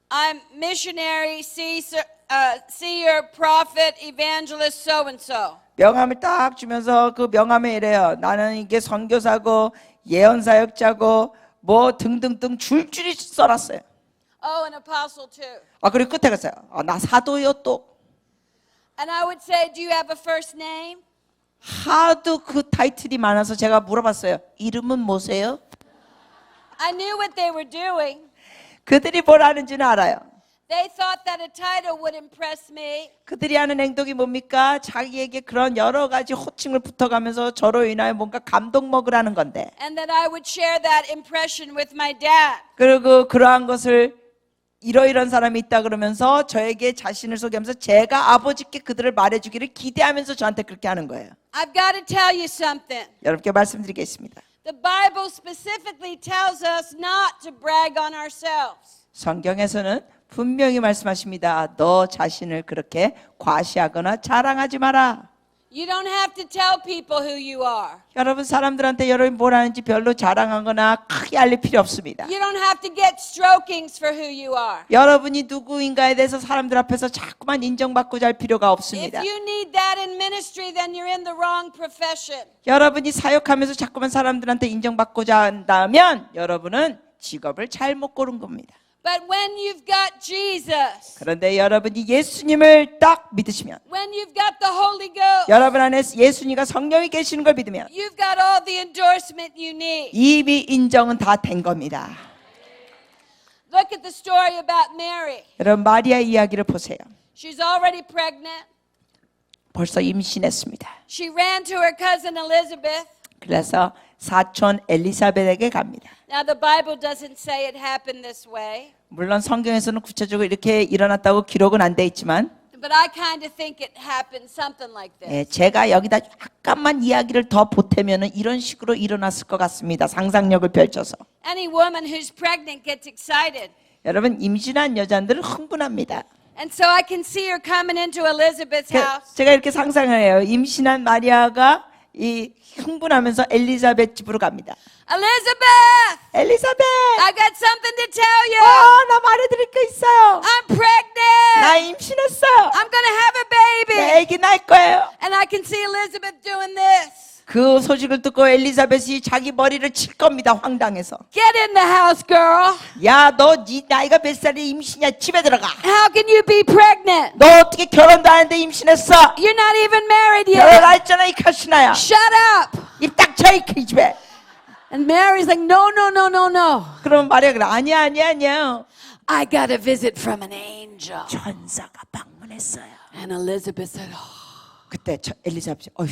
I'm missionary, seer, prophet, evangelist, so and so. 명함을 딱 주면서 그 명함에 이래요. 나는 이게 선교사고 예언사역자고 뭐 등등등 줄줄이 써놨어요. Oh, an apostle too. 그리고 끝에 갔어요. 나 사도요 또. And I would say, do you have a first name? 하도 그 타이틀이 많아서 제가 물어봤어요. 이름은 뭐세요? I knew what they were doing. 그들이 뭘 하는지는 알아요. They thought that a title would impress me. 그들이 하는 행동이 뭡니까? 자기에게 그런 여러 가지 호칭을 붙어가면서 저로 인하여 뭔가 감동 먹으라는 건데. And that I would share that impression with my dad. 그리고 그러한 것을 이러이러한 사람이 있다 그러면서 저에게 자신을 소개하면서 제가 아버지께 그들을 말해주기를 기대하면서 저한테 그렇게 하는 거예요. I've got to tell you something. 여러분께 말씀드리겠습니다. The Bible specifically tells us not to brag on ourselves. 성경에서는 분명히 말씀하십니다. 너 자신을 그렇게 과시하거나 자랑하지 마라. You don't have to tell people who you are. 여러분 사람들한테 여러분이 뭘 하는지 별로 자랑하거나 크게 알릴 필요 없습니다. You don't have to get strokings for who you are. 여러분이 누구인가에 대해서 사람들 앞에서 자꾸만 인정받고자 할 필요가 If 없습니다. you need that in ministry, then you're in the wrong profession. 여러분이 사역하면서 자꾸만 사람들한테 인정받고자 한다면 여러분은 직업을 잘못 고른 겁니다. But when you've got Jesus, 그런데 여러분이 예수님을 딱 믿으시면 when you've got the Holy Ghost, 여러분 안에 예수님과 성령이 계시는 걸 믿으면 you've got all the endorsement you need. 이미 인정은 다 된 겁니다. Look at the story about Mary. 여러분 마리아 이야기를 보세요. She's already pregnant. 벌써 임신했습니다. She ran to her cousin Elizabeth. 그래서 사촌 엘리사벳에게 갑니다. Now the Bible doesn't say it happened this way, 물론 성경에서는 구체적으로 이렇게 일어났다고 기록은 안 돼 있지만 but I kind of think it happened something like this. 제가 여기다 약간만 이야기를 더 보태면은 이런 식으로 일어났을 것 같습니다. 상상력을 펼쳐서. Any woman who's pregnant gets excited. 여러분 임신한 여자들은 흥분합니다. And so I can see her coming into Elizabeth's house. 제가 이렇게 상상을 해요. 임신한 마리아가 이 흥분하면서 엘리사벳 집으로 갑니다. Elizabeth, 엘리사벳! I got something to tell you. 나 말해드릴 거 있어요. I'm pregnant. 나 임신했어요. I'm going to have a 내 baby. 애기 낳을 거예요. And I can see Elizabeth doing this. 그 소식을 듣고 엘리사벳이 자기 머리를 칠 겁니다. 황당해서. Get in the house, girl. 야, 너 네 나이가 몇 살이 임신이야? 집에 들어가. How can you be pregnant? 너 어떻게 결혼도 안 했는데 임신했어? You're not even married 결혼 yet. 안 했잖아, 이 카시나야. Shut up. 입 딱 쳐, 이 집에. And Mary's like, no, no, no, no, no. 그러면 마리아가 그래. 아니야. I got a visit from an angel. 천사가 방문했어요. And Elizabeth said, oh, 그때 엘리사벳이 어휴,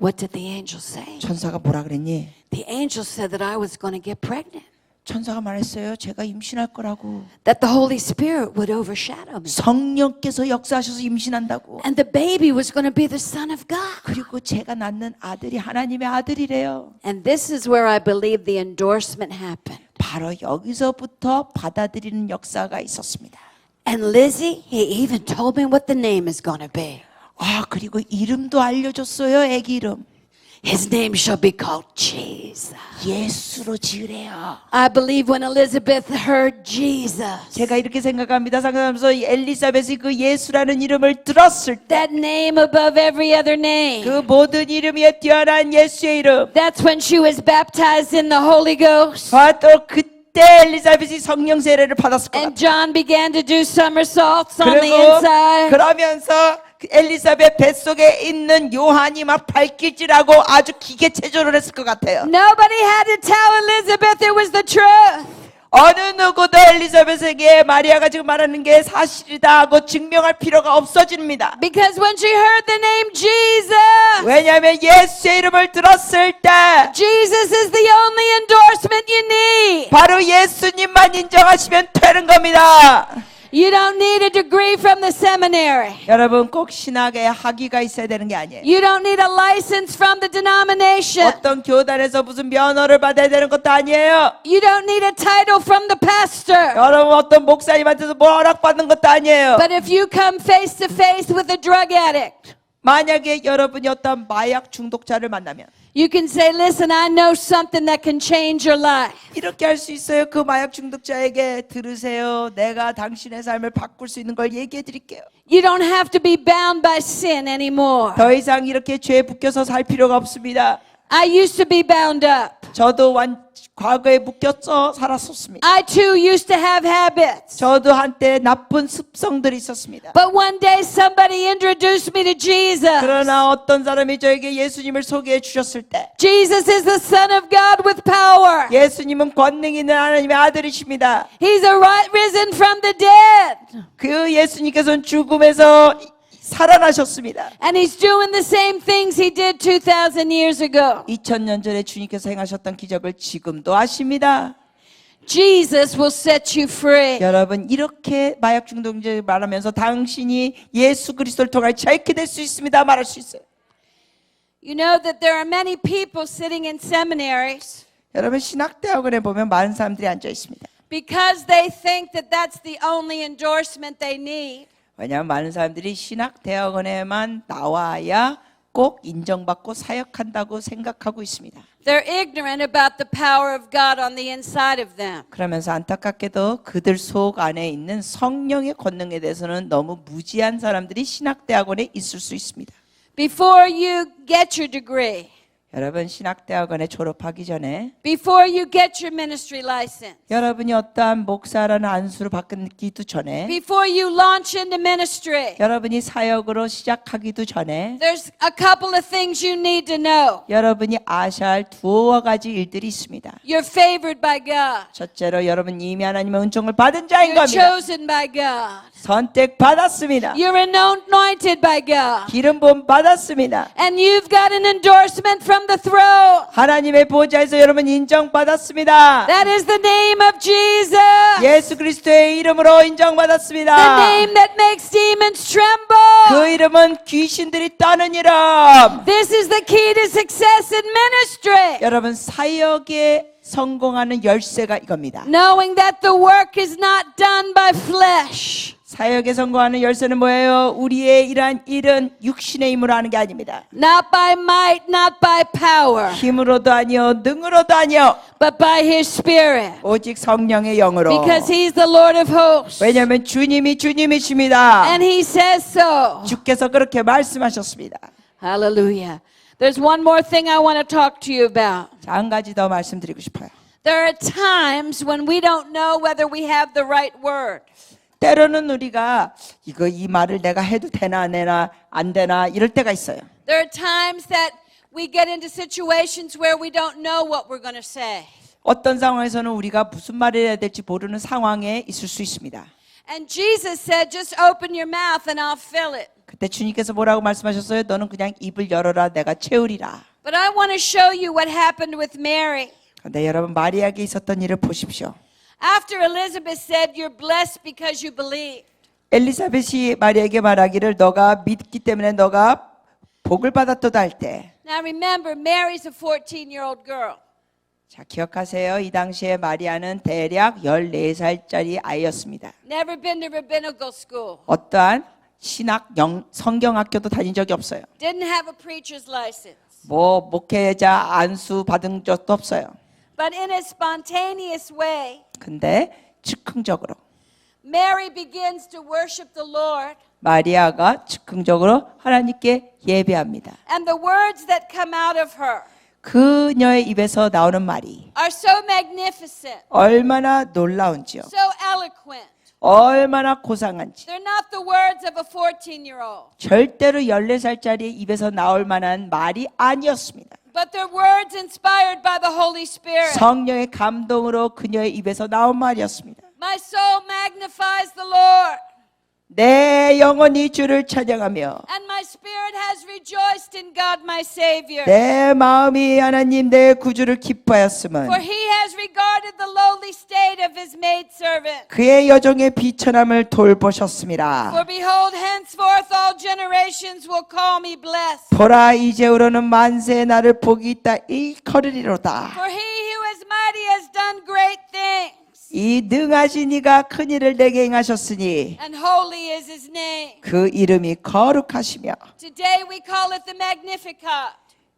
what did the angel say? 천사가 뭐라 그랬니? The angel said that I was going to get pregnant. 천사가 말했어요. 제가 임신할 거라고. that the Holy Spirit would overshadow me. 성령께서 역사하셔서 임신한다고. And the baby was going to be the Son of God. 그리고 제가 낳는 아들이 하나님의 아들이래요. And this is where I believe the endorsement happened. 바로 여기서부터 받아들이는 역사가 있었습니다. And Lizzie, he even told me what the name is going to be. 아, 그리고 이름도 알려줬어요. 애기 이름. His name shall be called Jesus. 예수로 지으래요. I believe when Elizabeth heard Jesus, 제가 이렇게 생각합니다. 상상하면서 엘리사벳이 그 예수라는 이름을 들었을 때 that name above every other name, 그 모든 이름 위에 뛰어난 예수의 이름. that's when she was baptized in the Holy Ghost. 또 그때 엘리사벳이 성령 세례를 받았을 것 And 같아요. John began to do somersaults on the 그리고 inside. 그러면서 그 엘리사벳 뱃속에 있는 요한이 막 발길질하고 아주 기계체조를 했을 것 같아요. Nobody had to tell Elizabeth it was the truth. 어느 누구도 엘리사벳에게 마리아가 지금 말하는 게 사실이다 하고 증명할 필요가 없어집니다. Because when she heard the name Jesus, 왜냐하면 예수의 이름을 들었을 때 Jesus is the only endorsement you need. 바로 예수님만 인정하시면 되는 겁니다. You don't need a degree from the seminary. 여러분 꼭 신학에 학위가 있어야 되는 게 아니에요. You don't need a license from the denomination. 어떤 교단에서 무슨 면허를 받아야 되는 것도 아니에요. You don't need a title from the pastor. 여러분 어떤 목사님한테서 뭐 허락받는 것도 아니에요. But if you come face to face with a drug addict, 만약에 여러분이 어떤 마약 중독자를 만나면 you can say, listen, I know something that can change your life. 이렇게 할 수 있어요. 그 마약 중독자에게 들으세요. 내가 당신의 삶을 바꿀 수 있는 걸 얘기해 드릴게요. You don't have to be bound by sin anymore. 더 이상 이렇게 죄에 묶여서 살 필요가 없습니다. I used to be bound up. 저도 과거에 묶여서 살았었습니다. I too used to have habits. 저도 한때 나쁜 습성들이 있었습니다. But one day somebody introduced me to Jesus. 그러나 어떤 사람이 저에게 예수님을 소개해 주셨을 때 Jesus is the Son of God with power. 예수님은 권능 있는 하나님의 아들이십니다. He's risen from the dead. 그 예수님께서는 죽음에서 살아나셨습니다. And he's doing the same things he did 2,000 years ago. 2000년 전에 주님께서 행하셨던 기적을 지금도 하십니다. Jesus will set you free. 여러분 이렇게 마약 중독자를 말하면서 당신이 예수 그리스도를 통해 자유케 될 수 있습니다 말할 수 있어요. You know that there are many people sitting in seminaries 여러분 신학대학원에 보면 많은 사람들이 앉아 있습니다. because they think that that's the only endorsement they need. 왜냐하면 많은 사람들이 신학대학원에만 나와야 꼭 인정받고 사역한다고 생각하고 있습니다. They're ignorant about the power of God on the inside of them. 그러면서 안타깝게도 그들 속 안에 있는 성령의 권능에 대해서는 너무 무지한 사람들이 신학대학원에 있을 수 있습니다. Before you get your degree, 여러분 신학대학원에 졸업하기 전에 before you get your ministry license, 여러분이 어떠한 목사라는 안수를 받기도 전에 before you launch into ministry, 여러분이 사역으로 시작하기도 전에 there's a couple of things you need to know. 여러분이 아셔야 할 두어 가지 일들이 있습니다. You're favored by God. 첫째로 여러분 이미 하나님의 은총을 받은 자인 You're 겁니다. chosen by God. 선택받았습니다. You're anointed by God. 기름 부음 받았습니다. And you've got an endorsement from the throne. 하나님의 보좌에서 여러분 인정받았습니다. That is the name of Jesus. 예수 그리스도의 이름으로 인정받았습니다. The name that makes demons 그 tremble. 이름은 귀신들이 떠는 이름. This is the key to success in ministry. 여러분 사역에 성공하는 열쇠가 이겁니다. Knowing that the work is not done by flesh. 사역에 성공하는 열쇠는 뭐예요? 우리의 이러한 일은 육신의 힘으로 하는 게 아닙니다. Not by might, not by power, 힘으로도 아니요, 능으로도 아니요, but by His Spirit. 오직 성령의 영으로. Because He's the Lord of hosts. 왜냐하면 주님이 주님이십니다. And He says so. 주께서 그렇게 말씀하셨습니다. Hallelujah. There's one more thing I want to talk to you about. 자, 한 가지 더 말씀드리고 싶어요. There are times when we don't know whether we have the right word. 때로는 우리가 이 말을 내가 해도 되나 안 되나 이럴 때가 있어요. There are times that we get into situations where we don't know what we're going to say. 어떤 상황에서는 우리가 무슨 말을 해야 될지 모르는 상황에 있을 수 있습니다. And Jesus said, just open your mouth and I'll fill it. 그때 주님께서 뭐라고 말씀하셨어요? 너는 그냥 입을 열어라 내가 채우리라. But I want to show you what happened with Mary. 근데 여러분 마리아에게 있었던 일을 보십시오. After Elizabeth said, "You're blessed because you believe," 엘리사벳이 마리아에게 말하기를 너가 믿기 때문에 너가 복을 받았도다 할 때. now remember, Mary's a 14-year-old girl. 자, 기억하세요. 이 당시에 마리아는 대략 14살짜리 아이였습니다. Never been to rabbinical school. 어떠한 성경학교도 다닌 적이 없어요. Didn't have a preacher's license. 뭐 목회자 안수 받은 적도 없어요. But in a spontaneous way, 근데 즉흥적으로 Mary begins to worship the Lord. 마리아가 즉흥적으로 하나님께 예배합니다. And the words that come out of her 그녀의 입에서 나오는 말이 are so magnificent, 얼마나 놀라운지요. so eloquent. 얼마나 고상한지. They're not the words of a 14-year-old, 절대로 14살짜리 입에서 나올 만한 말이 아니었습니다. but they're words inspired by the Holy Spirit. 성령의 감동으로 그녀의 입에서 나온 말이었습니다. My soul magnifies the Lord, 내 영혼이 주를 찬양하며 and my spirit has rejoiced in God my Savior. 내 마음이 하나님 내 구주를 기뻐하였음은 For he has regarded the lowly state of his maidservant. 그의 여종의 비천함을 돌보셨습니다. For behold, henceforth all generations will call me blessed. 보라 이제후로는 만세의 나를 복이 있다 일컬으리로다. For he who is mighty has done great things, 이 능하신 이가 큰 일을 내게 행하셨으니 and holy is his name. 그 이름이 거룩하시며. Today we call it the Magnificat,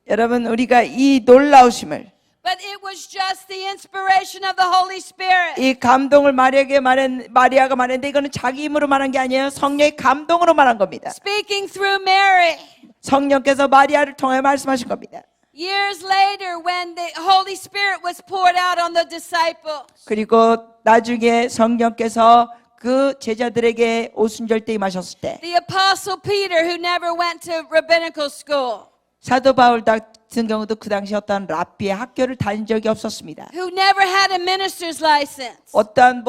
여러분 우리가 이 놀라우심을 but it was just the inspiration of the Holy Spirit. 이 감동을 마리아가 말했는데 이거는 자기 힘으로 말한 게 아니에요. 성령의 감동으로 말한 겁니다. Speaking through Mary. 성령께서 마리아를 통해 말씀하신 겁니다. Years later, when the Holy Spirit was poured out on the disciples, 그리고 나중에 성령께서 그 제자들에게 오순절때 임하셨을 때 the Apostle Peter, who never went to rabbinical school, 사도 바울 같은 경우도 그 당시 어떤 랍비의 학교를 다닌 적이 없었습니다. who never had a minister's license, 어떠한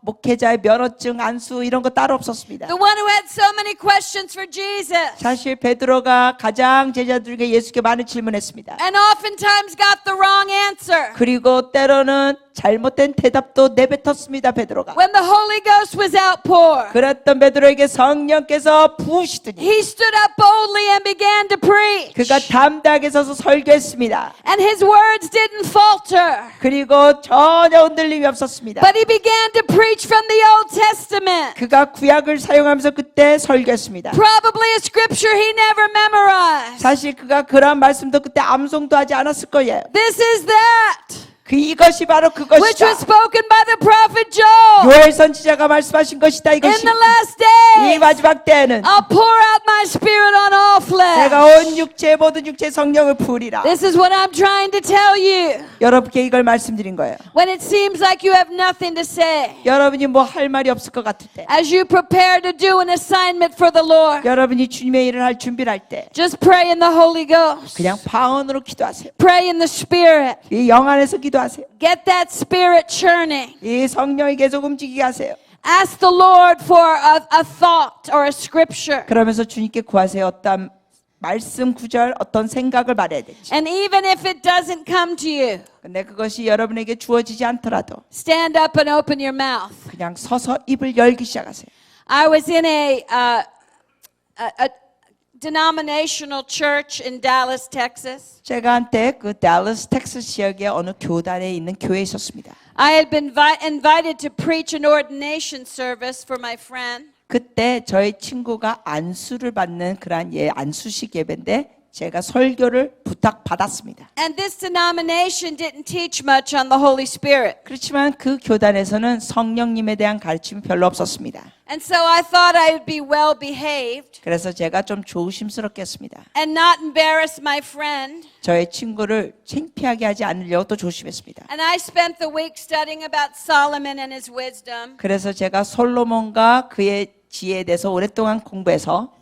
목회자의 면허증, 안수 이런 거 따로 없었습니다. the one who had so many questions for Jesus, 사실 베드로가 가장 제자들 중에 예수께 많은 질문했습니다. and oftentimes got the wrong answer. 그리고 때로는 잘못된 대답도 내뱉었습니다. 베드로가. When the Holy Ghost was outpoured, 그랬던 베드로에게 성령께서 부으시더니 he stood up boldly and began to preach. 그가 담대하게 서서 설교했습니다. And his words didn't falter, 그리고 전혀 흔들림이 없었습니다. but he began to preach from the Old Testament. 그가 구약을 사용하면서 그때 설교했습니다. Probably a scripture he never memorized. 사실 그가 그러한 말씀도 그때 암송도 하지 않았을 거예요. This is that 이것이 바로 which 그것이다. was spoken by the prophet Joel. 요엘 선지자가 말씀하신 것이다. In 이것이 the last 이 days, 마지막 때에는 I'll pour out my spirit on all 내가 flesh. 온 육체 모든 육체 성령을 부으리라. This is what I'm trying to tell you. 여러분께 이걸 말씀드린 거예요. When it seems like you have nothing to say, 여러분이 뭐 할 말이 없을 것 같을 때, as you prepare to do an assignment for the Lord, 여러분이 주님의 일을 할 준비를 할 때 just pray in the Holy Ghost. 그냥 방언으로 기도하세요. Pray in the Spirit. 이 영 안에서 기도하세요. Get that Spirit churning. 이 성령이 계속 움직이게 하세요. Ask the Lord for a thought or a scripture. 그러면서 주님께 구하세요. 어떤 말씀 구절, 어떤 생각을 말해야 될지. And even if it doesn't come to you, 근데 그것이 여러분에게 주어지지 않더라도 stand up and open your mouth. 그냥 서서 입을 열기 시작하세요. I was in a denominational church in Dallas, Texas. 제가 한때 그 달러스 텍사스 지역의 어느 교단에 있는 교회에 있었습니다. I had been invited to preach an ordination service for my friend. 그때 저희 친구가 안수를 받는 그러한 안수식 예배인데 제가 설교를 부탁받았습니다. And this denomination didn't teach much on the Holy Spirit. 그렇지만 그 교단에서는 성령님에 대한 가르침이 별로 없었습니다. And so I thought I would be well behaved 그래서 제가 좀 조심스럽게 했습니다. and not embarrass my friend. 저의 친구를 창피하게 하지 않으려고 또 조심했습니다. And I spent the week studying about Solomon and his wisdom. 그래서 제가 솔로몬과 그의 지혜에 대해서 오랫동안 공부해서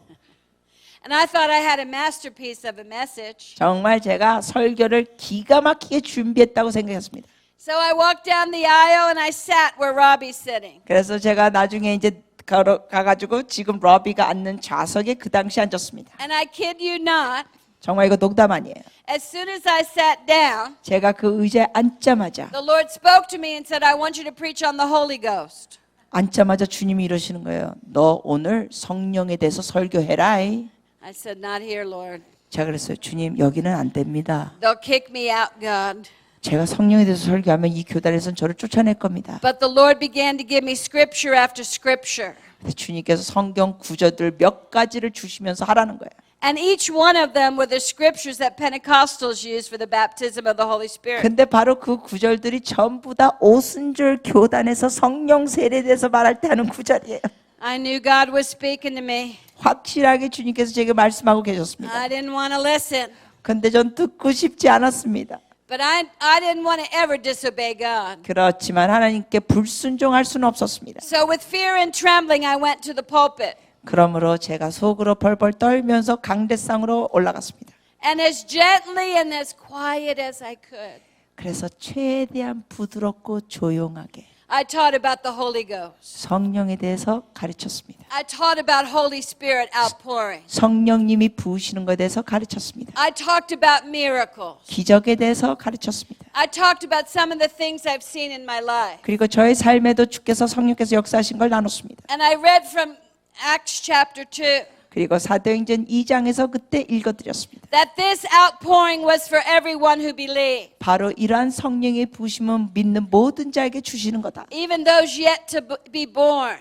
And I thought I had a masterpiece of a message. 정말 제가 설교를 기가 막히게 준비했다고 생각했습니다. So I walked down the aisle and I sat where Robbie's sitting. 그래서 제가 나중에 이제 가가지고 지금 러비가 앉는 좌석에 그 당시 앉았습니다. And I kid you not, 정말 이거 농담 아니에요. As soon as I sat down, 제가 그 의자에 앉자마자 the Lord spoke to me and said, I want you to preach on the Holy Ghost. 앉자마자 주님이 이러시는 거예요. 너 오늘 성령에 대해서 설교해라. I said, not here, Lord. 제가 그랬어요. 주님 여기는 안 됩니다. They'll kick me out, God. 제가 성령에 대해서 설교하면 이 교단에서는 저를 쫓아낼 겁니다. But the Lord began to give me scripture after scripture. 근데 주님께서 성경 구절들 몇 가지를 주시면서 하라는 거예요. And each one of them were the scriptures that Pentecostals use for the baptism of the Holy Spirit. 근데 바로 그 구절들이 전부 다 오순절 교단에서 성령 세례에 대해서 말할 때 하는 구절이에요. I knew God was speaking to me. 확실하게 주님께서 제게 말씀하고 계셨습니다. I didn't want to listen. 근데 전 듣고 싶지 않았습니다. But I didn't want to ever disobey God. 그렇지만 하나님께 불순종할 수는 없었습니다. So with fear and trembling, I went to the pulpit. 그러므로 제가 속으로 벌벌 떨면서 강대상으로 올라갔습니다. And as gently and as quiet as I could, 그래서 최대한 부드럽고 조용하게 I taught about the Holy Ghost. 성령에 대해서 가르쳤습니다. I taught about Holy Spirit outpouring. 성령님이 부으시는 것에 대해서 가르쳤습니다. I talked about miracles. 기적에 대해서 가르쳤습니다. I talked about some of the things I've seen in my life. 그리고 저의 삶에도 주께서 성령께서 역사하신 걸 나눴습니다. And I read from Acts chapter 2 그리고 사도행전 2장에서 그때 읽어드렸습니다. that this outpouring was for everyone who believed, 바로 이러한 성령의 부으심은 믿는 모든 자에게 주시는 거다. even those yet to be born.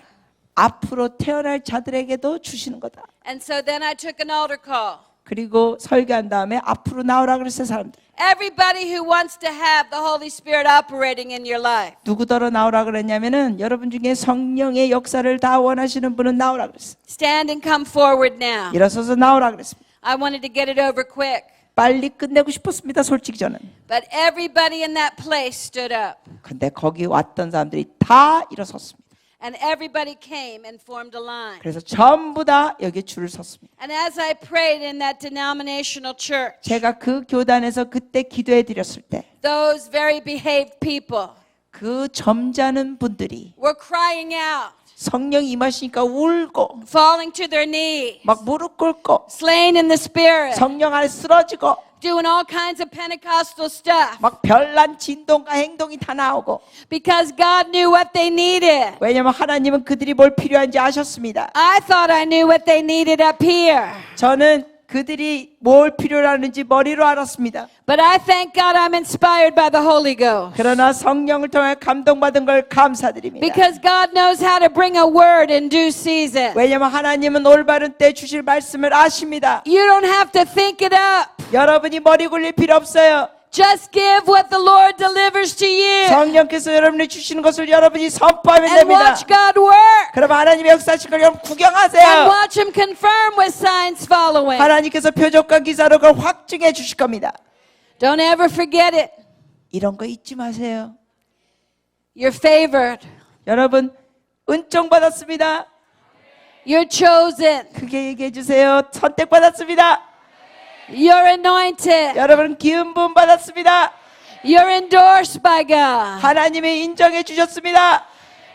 앞으로 태어날 자들에게도 주시는 거다. And so then I took an altar call. 그리고 설교한 다음에 앞으로 나오라 그랬어요, 사람들. Everybody who wants to have the Holy Spirit operating in your life. 누구더러 나오라 그랬냐면은 여러분 중에 성령의 역사를 다 원하시는 분은 나오라 그랬어요. Stand and come forward now. 일어서서 나오라 그랬습니다. I wanted to get it over quick. 빨리 끝내고 싶었습니다, 솔직히 저는. But everybody in that place stood up. 근데 거기 왔던 사람들이 다 일어섰습니다. And everybody came and formed a line. 그래서 전부 다 여기 줄을 섰습니다. And as I prayed in that denominational church, 제가 그 교단에서 그때 기도해 드렸을 때 그 those very behaved people 점잖은 분들이 were crying out, 성령 임하시니까 울고 falling to their knee, 막 무릎 꿇고 slain in the spirit, 성령 안에 쓰러지고 doing all kinds of Pentecostal stuff 막 별난 진동과 행동이 다 나오고 because God knew what they needed. 왜냐하면 하나님은 그들이 뭘 필요한지 아셨습니다. I thought I knew what they needed up here. 저는 그들이 뭘 필요로 하는지 머리로 알았습니다. But I thank God I'm inspired by the Holy Ghost. 그러나 성령을 통해 감동받은 걸 감사드립니다. Because God knows how to bring a word in due season. 왜냐하면 하나님은 올바른 때 주실 말씀을 아십니다. You don't have to think it up. 여러분이 머리 굴릴 필요 없어요. Just give what the Lord delivers to you. 성령께서 여러분이 주시는 것을 여러분이 선포하면 And 됩니다. watch God work. 그럼 하나님의 역사하실 걸 여러분 And 구경하세요. watch Him confirm with signs following. 하나님께서 표적과 기사로 그걸 확증해 주실 겁니다. Don't ever forget it. 이런 거 잊지 마세요. You're favored. 여러분 은총 받았습니다. You're chosen. 크게 얘기해 주세요. 선택받았습니다. You're anointed. 여러분 기름 부음 받았습니다. You're endorsed by God. 하나님이 인정해 주셨습니다.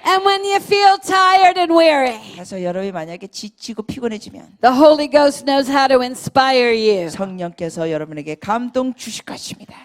And when you feel tired and weary, 그래서 여러분이 만약에 지치고 피곤해지면 the Holy Ghost knows how to inspire you. 성령께서 여러분에게 감동 주실 것입니다.